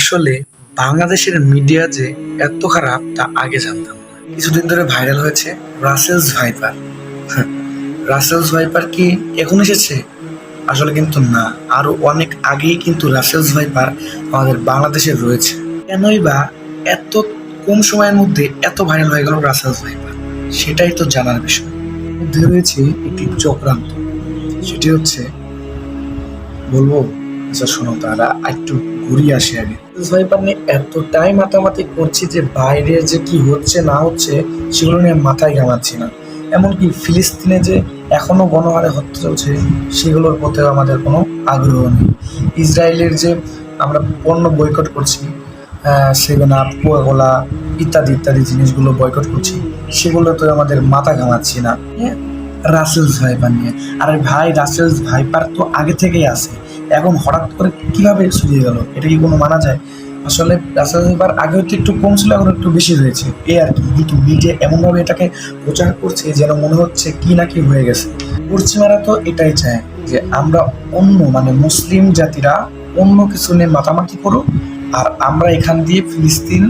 আসলে বাংলাদেশের মিডিয়া যে এত খারাপ তা আগে জানতাম না। কিছুদিন ধরে ভাইরাল হয়েছে রাসেলস ভাইপার। রাসেলস ভাইপার কি এখন এসেছে? আসলে কিন্তু না, আরো অনেক আগেই কিন্তু রাসেলস ভাইপার আমাদের বাংলাদেশে রয়েছে। কেনই বা এত কম সময়ের মধ্যে এত ভাইরাল হয়ে গেল রাসেলস ভাইপার, সেটাই তো জানার বিষয়। মধ্যে রয়েছে একটি চক্রান্ত, সেটি হচ্ছে বলবো। আচ্ছা শোনো, তারা একটু ঘুরিয়ে আসে আগে। ভাইপার নিয়ে এতটাই মাতামাতি করছি যে বাইরে যে কি হচ্ছে না হচ্ছে সেগুলো নিয়ে মাথায় ঘামাচ্ছি না। এমনকি ফিলিস্তিনে যে এখনো গণহারে হত্যা চলছে সেগুলোর প্রতিও আমাদের কোনো আগ্রহ নেই। ইসরায়েলের যে আমরা পণ্য বয়কট করছি, সেগুলো কোকাকোলা ইত্যাদি ইত্যাদি জিনিসগুলো বয়কট করছি, সেগুলো তো আমাদের মাথা ঘামাচ্ছি না। রাসেলস ভাইপার নিয়ে, আরে ভাই রাসেলস ভাইপার তো আগে থেকেই আছে, এখন হঠাৎ করে কিভাবে ছড়িয়ে গেল? এটা কি কোনো মানা যায়? আসলে রাসেলস ভাইপার আগে হয়তো একটু কম ছিল, এখন একটু বেশি হয়েছে এই আর কি। কিন্তু মিডিয়া এমনভাবে এটাকে প্রচার করছে যেন মনে হচ্ছে কি না কি হয়ে গেছে। পশ্চিমারা তো এটাই চায় যে আমরা অন্য মুসলিম জাতিরা অন্য কিছু নিয়ে মাতামাতি করুক, আর আমরা এখান দিয়ে ফিলিস্তিন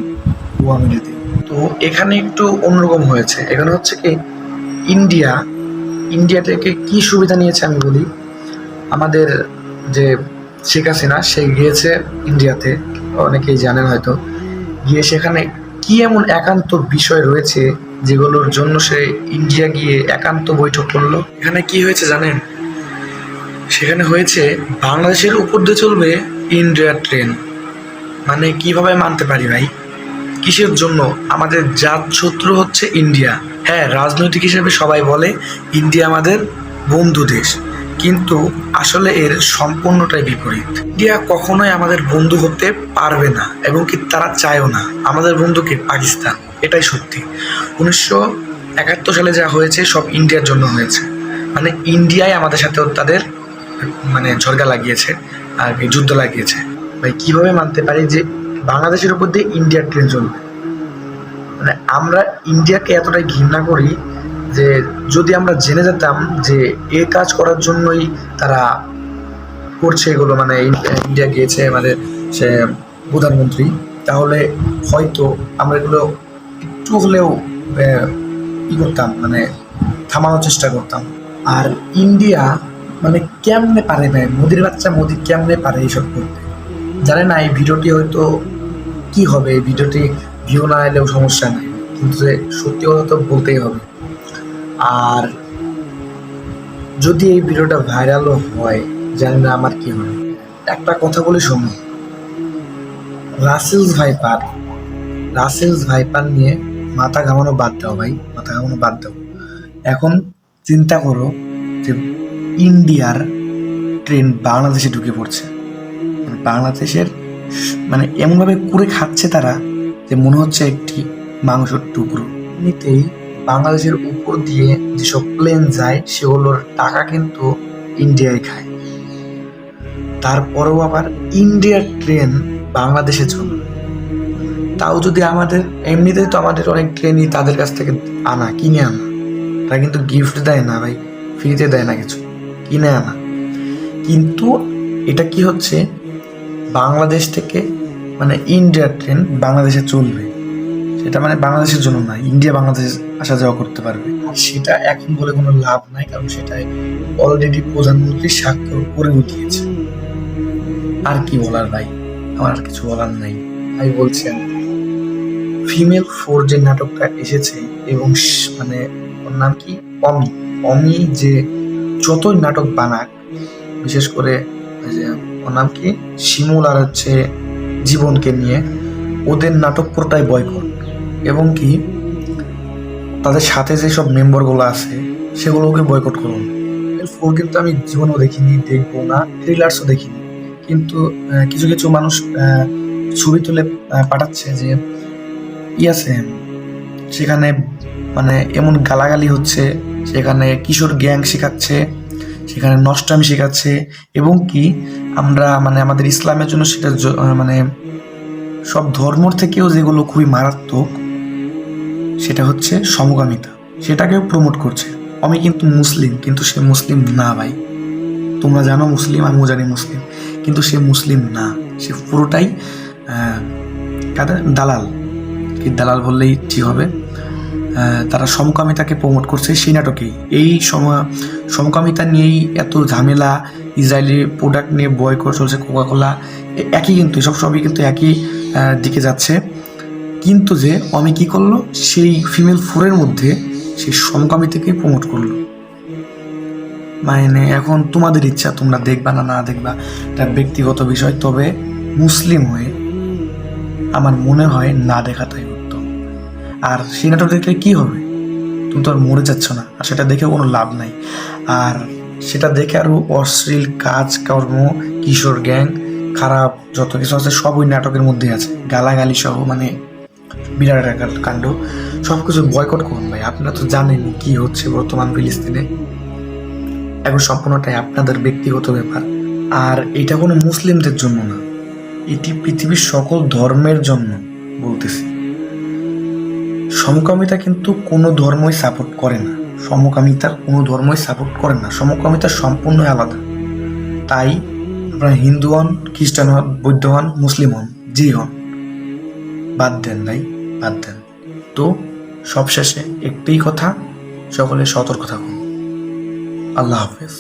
বোমা মেরে দিই। তো এখানে একটু অন্যরকম হয়েছে। এখানে হচ্ছে কি, ইন্ডিয়া ইন্ডিয়া থেকে কি সুবিধা নিয়েছে আমি বলি। আমাদের যে শেখ হাসিনা, সে গিয়েছে ইন্ডিয়াতে, অনেকেই জানেন হয়তো। গিয়ে সেখানে কি এমন একান্ত বিষয় রয়েছে যেগুলোর জন্য সে ইন্ডিয়া গিয়ে একান্ত বৈঠক করলো। এখানে কি হয়েছে জানেন? সেখানে হয়েছে বাংলাদেশের উপর দিয়ে চলবে ইন্ডিয়ার ট্রেন। কিভাবে মানতে পারি ভাই? কিসের জন্য? আমাদের জাত শত্রু হচ্ছে ইন্ডিয়া। হ্যাঁ, রাজনৈতিক হিসেবে সবাই বলে ইন্ডিয়া আমাদের বন্ধু দেশ, কিন্তু আসলে এর সম্পূর্ণটাই বিপরীত। ইন্ডিয়া কখনোই আমাদের বন্ধু হতে পারবে না, এবং কি তারা চায়ও না। আমাদের বন্ধুকে পাকিস্তান, এটাই সত্যি। 1971 সালে যা হয়েছে সব ইন্ডিয়ার জন্য হয়েছে। ইন্ডিয়াই আমাদের সাথেও তাদের ঝগড়া লাগিয়েছে আর যুদ্ধ লাগিয়েছে। ভাই কিভাবে মানতে পারি যে বাংলাদেশের উপর দিয়ে ইন্ডিয়ার ট্রেন চলবে? আমরা ইন্ডিয়াকে এতটাই ঘৃণা করি যে যদি আমরা জেনে যেতাম যে এ কাজ করার জন্যই তারা করছে এগুলো, ইন্ডিয়া গিয়েছে আমাদের সে প্রধানমন্ত্রী, তাহলে হয়তো আমরা এগুলো একটু হলেও ই করতাম, থামানোর চেষ্টা করতাম। আর ইন্ডিয়া কেমনে পারে ভাই, মোদির বাচ্চা মোদি কেমনে পারে এইসব করতে? জানে না এই ভিডিওটি হয়তো কি হবে, এই ভিডিওটি ভিউ না এলেও সমস্যা নেই, কিন্তু সত্যি কথা তো বলতেই হবে। আর যদি এই ভিডিওটা ভাইরালও হয়, জানি না আমার কি হবে। একটা কথা বলে শোনো, রাসেলস ভাইপার নিয়ে মাথা ঘামানো বাদ দাও ভাই, মাথা ঘামানো বাদ দাও। এখন চিন্তা করো যে ইন্ডিয়ার ট্রেন বাংলাদেশে ঢুকে পড়ছে, বাংলাদেশের এমনভাবে করে খাচ্ছে তারা যে মনে হচ্ছে একটি মাংসের টুকরো। এমনিতেই বাংলাদেশের উপর দিয়ে যেসব প্লেন যায় সেগুলোর টাকা কিন্তু ইন্ডিয়ায় খায়, তারপরেও আবার ইন্ডিয়ার ট্রেন বাংলাদেশে চলে। তাও যদি আমাদের এমনিতেই তো আমাদের অনেক ট্রেনই তাদের কাছ থেকে কিনে আনা, তারা কিন্তু গিফট দেয় না ভাই, ফ্রিতে দেয় না কিছু, কিনে আনা। কিন্তু এটা কি হচ্ছে, বাংলাদেশ থেকে ইন্ডিয়ার ট্রেন বাংলাদেশে চলবে, সেটা বাংলাদেশের জন্য না, ইন্ডিয়া বাংলাদেশ আসা যাওয়া করতে পারবে। আর সেটা এখন বলে কোনো লাভ নাই, কারণ সেটাই অলরেডি প্রধানমন্ত্রী স্বাক্ষর করে উঠিয়েছে। আর কি বলার ভাই, আমার আর কিছু বলার নাই। ভাই বলছেন ফিমেল 4 যে নাটকটা এসেছে, এবং ওর নাম কি, অমি যে যতই নাটক বানাক, বিশেষ করে ওর নাম কি, শিমুল আর হচ্ছে জীবনকে নিয়ে, ওদের নাটক পুরোটাই বয়কট। এবং কি তাদের সাথে যেসব মেম্বারগুলো আছে সেগুলোকে বয়কট করুন। 4 কিন্তু আমি জীবনেও দেখিনি, দেখবো না, ট্রেলার্সও দেখিনি। কিন্তু কিছু কিছু মানুষ ছবি তুলে পাঠাচ্ছে যে আছে সেখানে, এমন গালাগালি হচ্ছে, সেখানে কিশোর গ্যাং শেখাচ্ছে, সেখানে নষ্টামি শেখাচ্ছে। এবং কি আমরা আমাদের ইসলামের জন্য সেটা সব ধর্মর থেকেও যেগুলো খুবই মারাত্মক, সেটা হচ্ছে সমকামিতা, সেটাকেও প্রমোট করছে। আমি কিন্তু মুসলিম, কিন্তু সে মুসলিম না ভাই। তোমরা জানো মুসলিম, আমিও জানি মুসলিম, কিন্তু সে মুসলিম না, সে পুরোটাই কাদের দালাল, কি দালাল বললেই ঠিক হবে, তারা সমকামিতাকে প্রমোট করছে সেই নাটকেই। এই সমকামিতা নিয়েই এত ঝামেলা, ইসরায়েলি প্রোডাক্ট নিয়ে বয়কট চলছে, কোকাকোলা একই, কিন্তু এসব সবই কিন্তু একই দিকে যাচ্ছে। কিন্তু যে আমি কি করলো, সেই ফিমেল 4-এর মধ্যে সেই সমকামিতাকে প্রমোট করলো। মানে এখন তোমাদের ইচ্ছা, তোমরা দেখবা না না দেখবা, এটা ব্যক্তিগত বিষয়। তবে মুসলিম হয়ে আমার মনে হয় না দেখাটাই উত্তম। আর সেই নাটক দেখলে কি হবে, তুমি তো আর মরে যাচ্ছ না, আর সেটা দেখে কোনো লাভ নাই। আর সেটা দেখে আরও অশ্লীল কাজ কর্ম, কিশোর গ্যাং, খারাপ যত কিছু আছে সব ওই নাটকের মধ্যে আছে, গালাগালি সহ, মানে বিরাট একটা কাণ্ড। সব কিছু বয়কট করুন ভাই। আপনারা তো জানেন কি হচ্ছে বর্তমান ফিলিস্তিনে। এখন সম্পূর্ণটাই আপনাদের ব্যক্তিগত ব্যাপার। আর এটা কোনো মুসলিমদের জন্য না, এটি পৃথিবীর সকল ধর্মের জন্য বলতেছি। সমকামিতা কিন্তু কোনো ধর্মই সাপোর্ট করে না, সমকামিতার কোনো ধর্মই সাপোর্ট করে না, সমকামিতা সম্পূর্ণ আলাদা। তাই আপনারা হিন্দু হন, খ্রিস্টান হন, বৌদ্ধ হন, মুসলিম হন, যে হন, বাদ দেন ভাই, বাদ দেন। তো সবশেষে একটাই কথা, সকলে সতর্ক থাকুন। আল্লাহ হাফেজ।